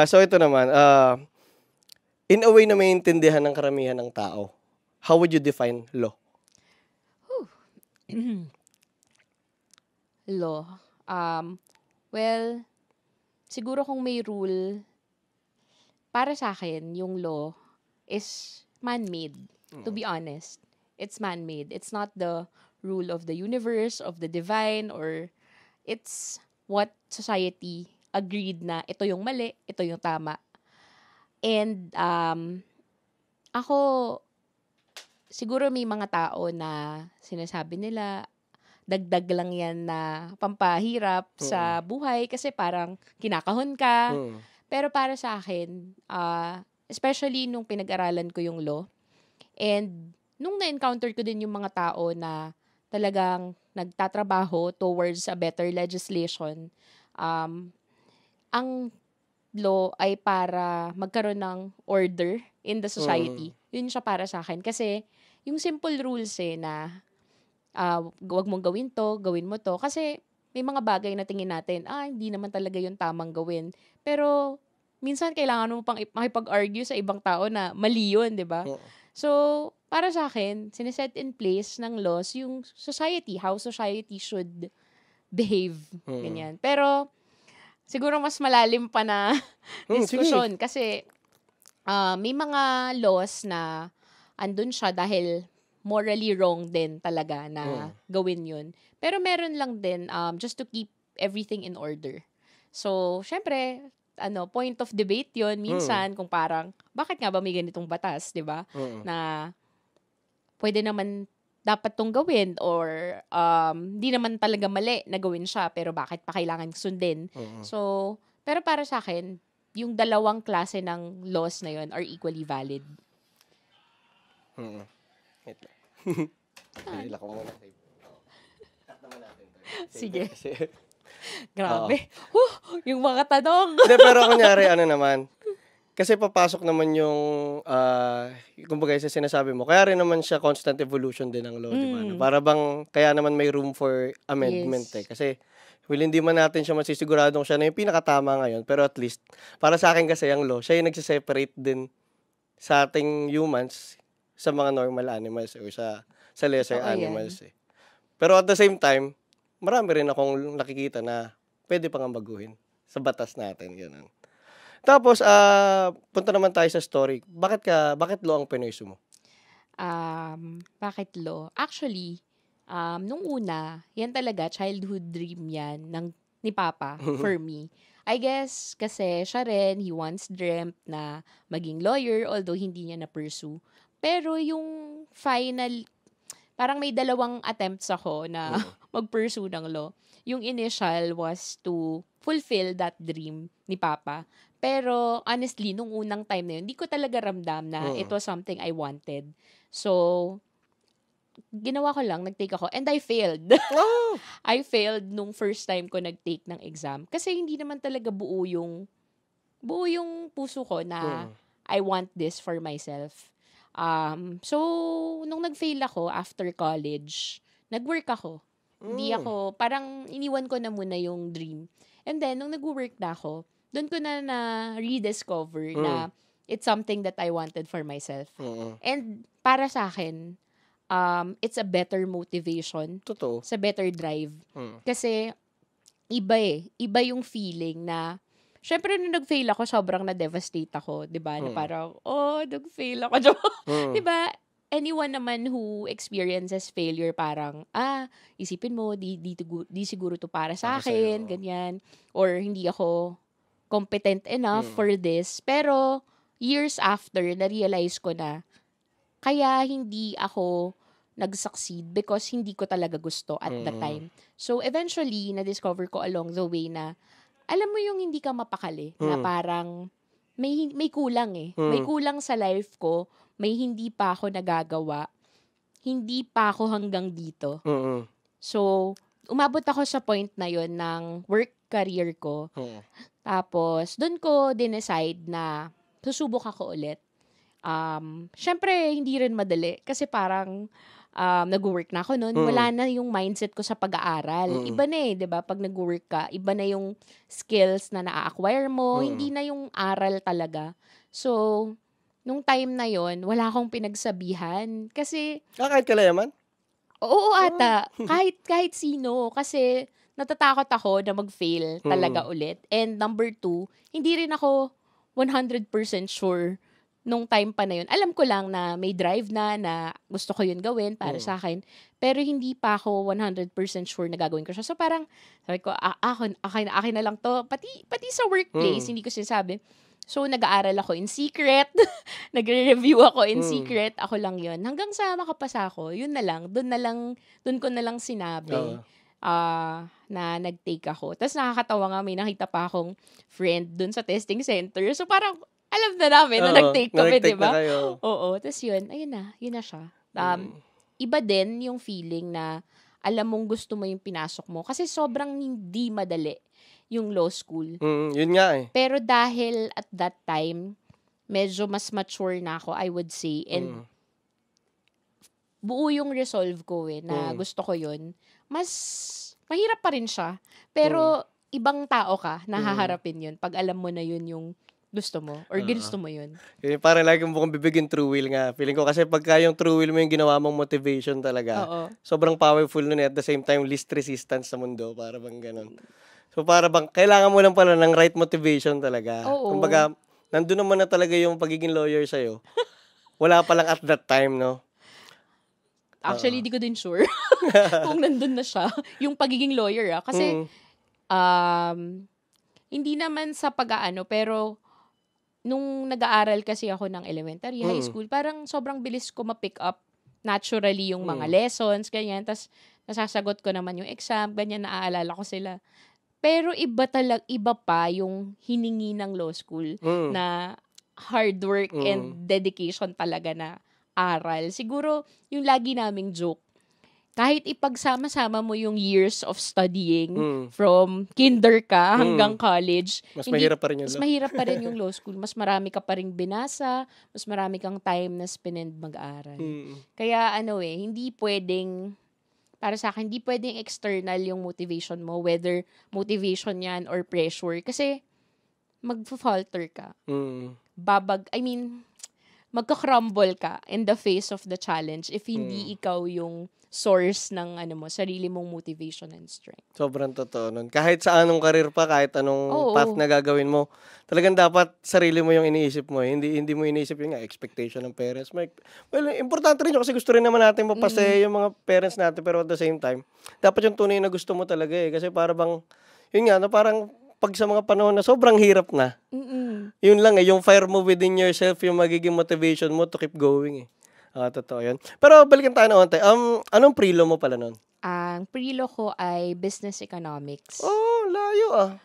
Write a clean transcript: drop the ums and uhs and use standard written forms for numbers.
So ito naman, in a way na maintindihan ng karamihan ng tao, how would you define law? Law. Well, siguro kung may rule, para sa akin, yung law is man-made. To be honest, it's man-made. It's not the rule of the universe, of the divine, or it's what society agreed na ito yung mali, ito yung tama. And ako, siguro may mga tao na sinasabi nila, dagdag lang yan na pampahirap sa buhay kasi parang kinakahon ka. Pero para sa akin, especially nung pinag-aralan ko yung law, and nung na-encounter ko din yung mga tao na talagang nagtatrabaho towards a better legislation, ang law ay para magkaroon ng order in the society. Yun siya para sa akin. Kasi yung simple rules na wag mong gawin mo to. Kasi may mga bagay na tingin natin, hindi naman talaga yung tamang gawin. Pero minsan kailangan mo pang makipag-argue sa ibang tao na mali yun, di ba? So, para sa akin, sineset in place ng laws yung society, how society should behave. Ganyan. Pero, siguro mas malalim pa na diskusyon. Kasi, may mga laws na andun siya dahil morally wrong din talaga na gawin yun. Pero meron lang din just to keep everything in order. So, syempre, point of debate yun minsan kung parang, bakit nga ba may ganitong batas, di ba? Na pwede naman dapat tong gawin or di naman talaga mali na gawin siya pero bakit pa kailangan sundin. So, pero para sa akin, yung dalawang klase ng laws na yun are equally valid. Wait lang. Hila ko muna. Cut naman natin to. Sige. Kasi, Grabe. Yung mga tanong. Hindi, pero kunyari, naman, kasi papasok naman yung, kumbaga sa sinasabi mo, kaya rin naman siya constant evolution din ng law, di ba? Para bang, kaya naman may room for amendment Yes. Kasi, hindi man natin siya masisiguradong siya na yung pinakatama ngayon, pero at least, para sa akin kasi ang law, siya yung nagsiseparate din sa ating humans sa mga normal animals or sa lesser Totoo yan. animals Pero at the same time, marami rin akong nakikita na pwede pang baguhin sa batas natin, gano'n. Tapos, punta naman tayo sa story. Bakit law ang pinursu mo? Bakit law? Actually, nung una, yan talaga, childhood dream yan ni Papa for me. I guess, kasi siya rin, he once dreamt na maging lawyer, although hindi niya na-pursue. Pero yung final, parang may dalawang attempts ako na mag-pursue ng law. Yung initial was to fulfill that dream ni Papa. Pero honestly, nung unang time na yun, hindi ko talaga ramdam na it was something I wanted. So, ginawa ko lang, nag-take ako, and I failed. I failed nung first time ko nag-take ng exam. Kasi hindi naman talaga buo yung puso ko na I want this for myself. So, nung nag-fail ako after college, nag-work ako. Hindi ako, parang iniwan ko na muna yung dream. And then, nung nag-work na ako, doon ko na rediscover na it's something that I wanted for myself. And para sa akin, it's a better motivation. Totoo. Sa better drive. Kasi, iba yung feeling na, syempre, nung nag-fail ako, sobrang na-devastate ako, di ba? Na parang, nag-fail ako. Di ba? Anyone naman who experiences failure, parang, isipin mo, di siguro to para sa akin, ganyan. Or, hindi ako competent enough for this. Pero, years after, na-realize ko na, kaya hindi ako nag-succeed because hindi ko talaga gusto at the time. So, eventually, na-discover ko along the way na, alam mo yung hindi ka mapakali, na parang may kulang May kulang sa life ko, may hindi pa ako nagagawa, hindi pa ako hanggang dito. So, umabot ako sa point na yon ng work career ko. Tapos, doon ko dinecide na susubok ako ulit. Syempre, hindi rin madali. Kasi parang, nag-work na ako noon, wala na yung mindset ko sa pag-aaral. Iba na eh, 'di ba? Pag nag-work ka, iba na yung skills na naa-acquire mo, hindi na yung aral talaga. So, nung time na yon, wala akong pinagsabihan kasi Kahit kalayaman? oo ata, kahit sino kasi natatakot ako na mag-fail talaga ulit. And number 2, hindi rin ako 100% sure nung time pa na yun. Alam ko lang na may drive na gusto ko yun gawin para sa akin. Pero hindi pa ako 100% sure na gagawin ko siya. So parang sabi ko, akin na lang to. Pati sa workplace, hindi ko sinasabi. So nag-aaral ako in secret. Nagre-review ako in secret. Ako lang yun. Hanggang sa makapasa ako, yun na lang. Doon ko na lang sinabi. Na nag-take ako. Tapos nakakatawa nga, may nakita pa akong friend dun sa testing center. So parang, alam na namin na nag-take kami, di ba? Oo. Tapos yun na siya. Iba din yung feeling na alam mong gusto mo yung pinasok mo. Kasi sobrang hindi madali yung law school. Yun nga eh. Pero dahil at that time, medyo mas mature na ako, I would say. And buo yung resolve ko na gusto ko yun. Mas mahirap pa rin siya. Pero ibang tao ka, nahaharapin yun. Pag alam mo na yun yung gusto mo or ginusto mo yun. Parang lagi mo kong bibigyan true will nga. Feeling ko kasi pagka yung true will mo yung ginawa mong motivation talaga, sobrang powerful nun at the same time least resistance sa mundo. Para bang ganun. So para bang kailangan mo lang pala ng right motivation talaga. Kumbaga, nandun naman na talaga yung pagiging lawyer sa'yo. Wala pa lang at that time, no? Actually, di ko din sure kung nandun na siya. Yung pagiging lawyer, Kasi, hindi naman sa pag-aano, pero nung nag-aaral kasi ako ng elementary, high school, parang sobrang bilis ko ma-pick up naturally yung mga lessons, ganyan. Tapos, nasasagot ko naman yung exam, ganyan, naaalala ko sila. Pero iba pa yung hiningi ng law school na hard work and dedication talaga na aral. Siguro, yung lagi naming joke, kahit ipagsama-sama mo yung years of studying from kinder ka hanggang college, mahirap pa rin yung mas mahirap pa rin yung law school. Mas marami ka pa rin binasa, mas marami kang time na spend mag-aral. Kaya hindi pwedeng, para sa akin, hindi pwedeng external yung motivation mo, whether motivation yan or pressure. Kasi, magfa-falter ka. Magka-crumble ka in the face of the challenge if hindi ikaw yung source ng sarili mong motivation and strength. Sobrang totoo nun. Kahit sa anong career pa, kahit anong path na gagawin mo, talagang dapat sarili mo yung iniisip mo. Hindi mo iniisip yung expectation ng parents. Well, importante rin yun kasi gusto rin naman natin mapasaya yung mga parents natin, pero at the same time, dapat yung tunay na gusto mo talaga eh. Kasi para bang, yun nga, parang pag sa mga panahon na sobrang hirap na, yun lang yung fire mo within yourself, yung magiging motivation mo to keep going eh. Totoo yun. Pero balikan tayo na onte. Anong pre-law mo pala nun? Ang pre-law ko ay business economics. Oh, layo